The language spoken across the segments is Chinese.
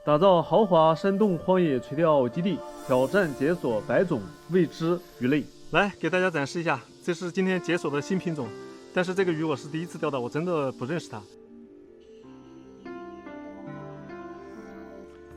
打造豪华山洞荒野垂钓基地，挑战解锁100种未知鱼类。来给大家展示一下，这是今天解锁的新品种，但是这个鱼我是第一次钓到，我真的不认识它。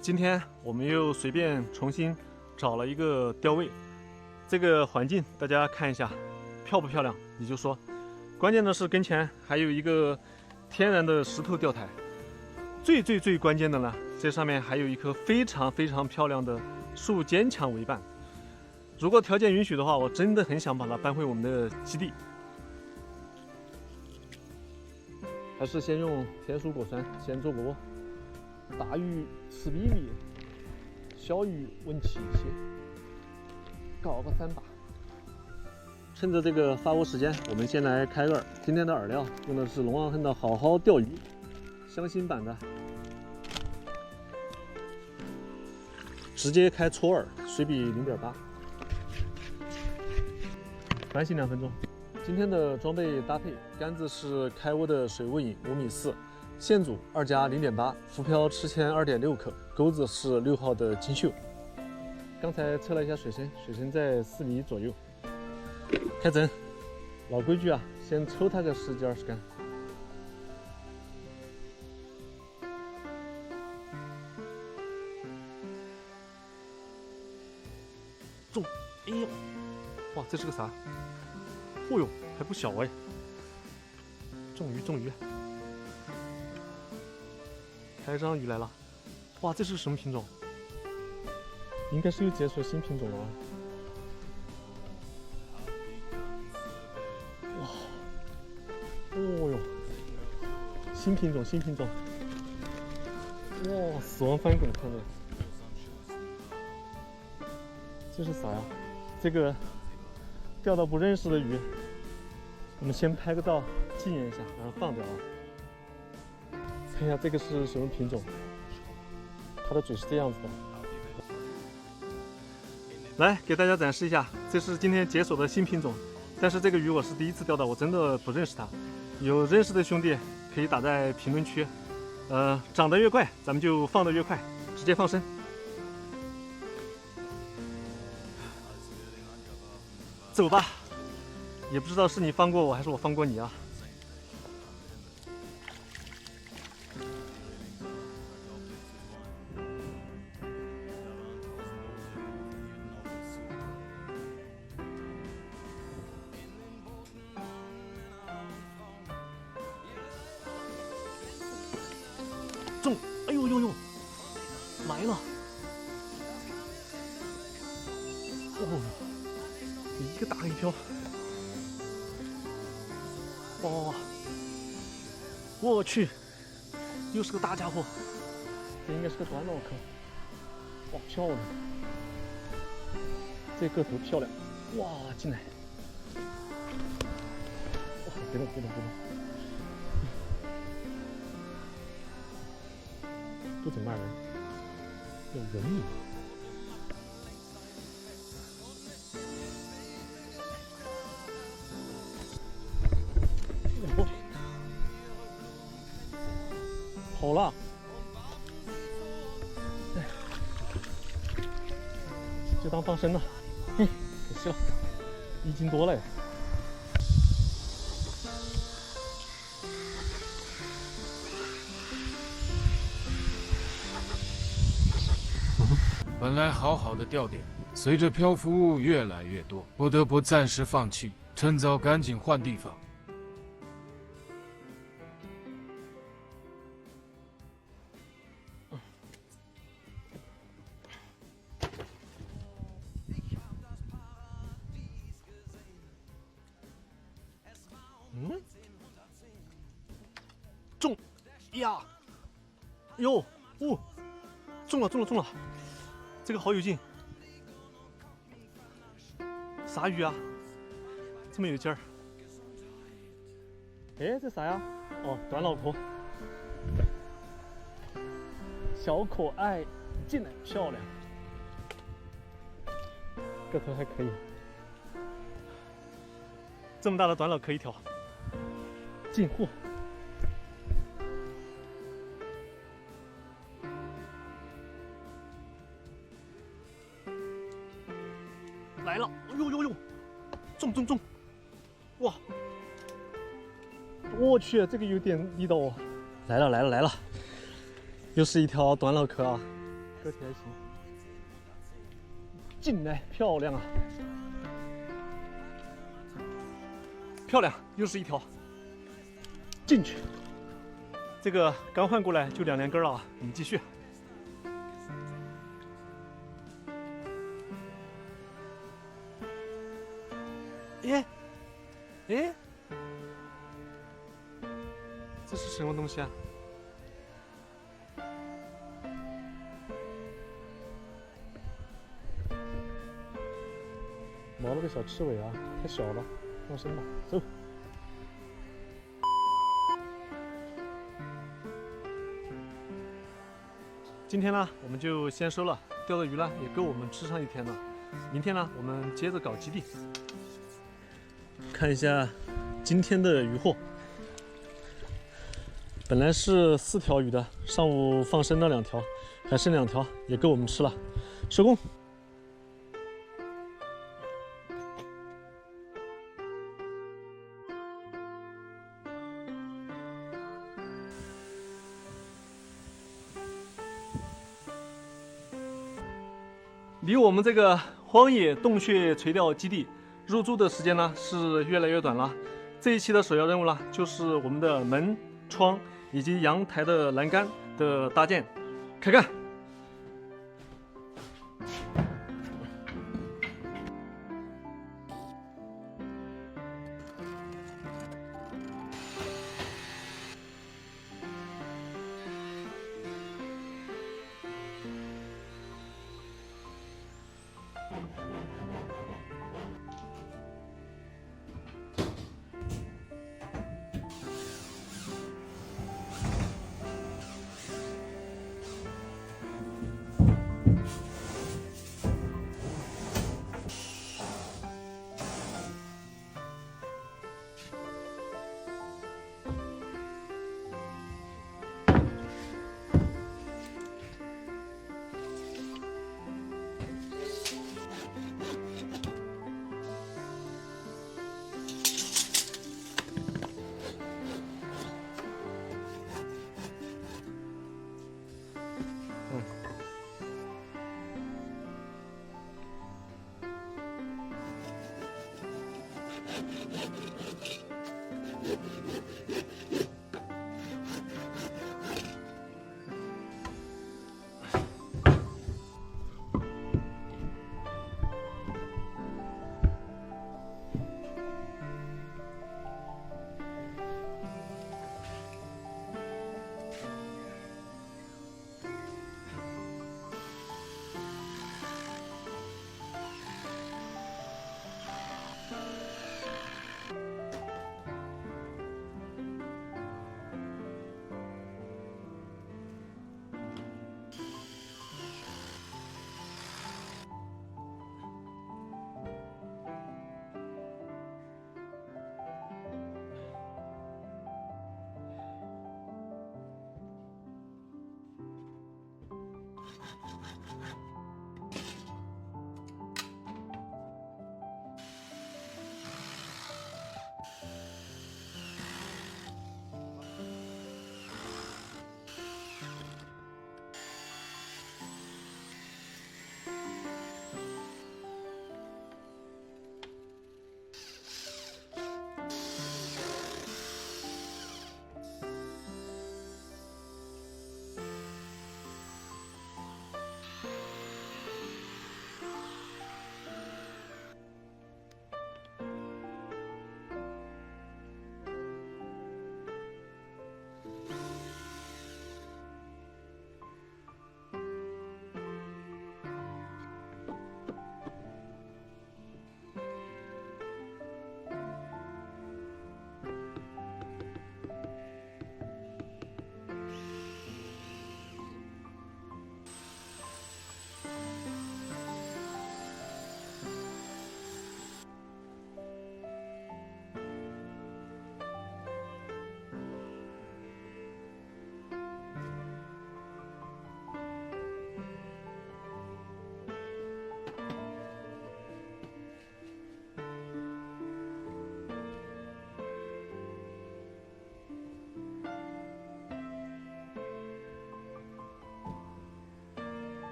今天我们又随便重新找了一个钓位，这个环境大家看一下，漂不漂亮？你就说。关键的是跟前还有一个天然的石头钓台，最关键的呢，这上面还有一棵非常漂亮的树坚墙为伴。如果条件允许的话，我真的很想把它搬回我们的基地。还是先用田鼠果酸先做个窝，大鱼吃米米，小鱼稳起一些，搞个3把。趁着这个发窝时间，我们先来开饵。今天的饵料用的是龙王恨的好好钓鱼镶锌版的，直接开搓饵，水比0.8，反省2分钟。今天的装备搭配，杆子是开窝的水雾影5.4米，线组2加0.8，浮漂吃铅2.6克，钩子是6号的金秀。刚才测了一下水深，水深在4米左右。开整，老规矩啊，先抽它个10几20竿。中，哎呦，哇，这是个啥？哦呦，还不小哎！中鱼！开张鱼来了，哇，这是什么品种？应该是又解锁新品种了啊！哇，哦呦，新品种！哇，死亡翻滚看着。这是啥呀？这个钓到不认识的鱼，我们先拍个照纪念一下，然后放掉啊。看一下这个是什么品种，它的嘴是这样子的。来给大家展示一下，这是今天解锁的新品种，但是这个鱼我是第一次钓到，我真的不认识它。有认识的兄弟可以打在评论区。长得越快，咱们就放得越快，直接放生。走吧，也不知道是你放过我还是我放过你啊。中！哎呦，来了！哦，一个大黑漂！哇！我去，又是个大家伙！这应该是个短脑壳。哇，漂亮！这个头漂亮！哇，进来！哇，别动！不怎么骂人，有人影。哦，好了，哎，就当放生了。可惜了，1斤多了呀。本来好好的钓点，随着漂浮物越来越多，不得不暂时放弃，趁早赶紧换地方。中呀！哟，中了！这个好有劲，啥鱼啊？这么有劲儿？哎，这啥呀？哦，短脑壳，小可爱，进来漂亮，个头还可以。这么大的短脑壳一条，进货。来了！哎呦呦呦，中！哇！我去，这个有点力道哦！来了，又是一条短老壳啊，个体还行。进来，漂亮啊！漂亮，又是一条。进去。这个刚换过来就2连根了啊！我们继续。哎，这是什么东西啊？毛了个小刺猬啊，太小了，放生吧，走。今天呢，我们就先收了，钓的鱼呢也够我们吃上一天了。明天呢，我们接着搞基地。看一下今天的鱼货，本来是4条鱼的，上午放生了2条，还剩2条，也够我们吃了。收工。离我们这个荒野洞穴垂钓基地入住的时间呢是越来越短了。这一期的首要任务呢，就是我们的门窗以及阳台的栏杆的搭建，开干。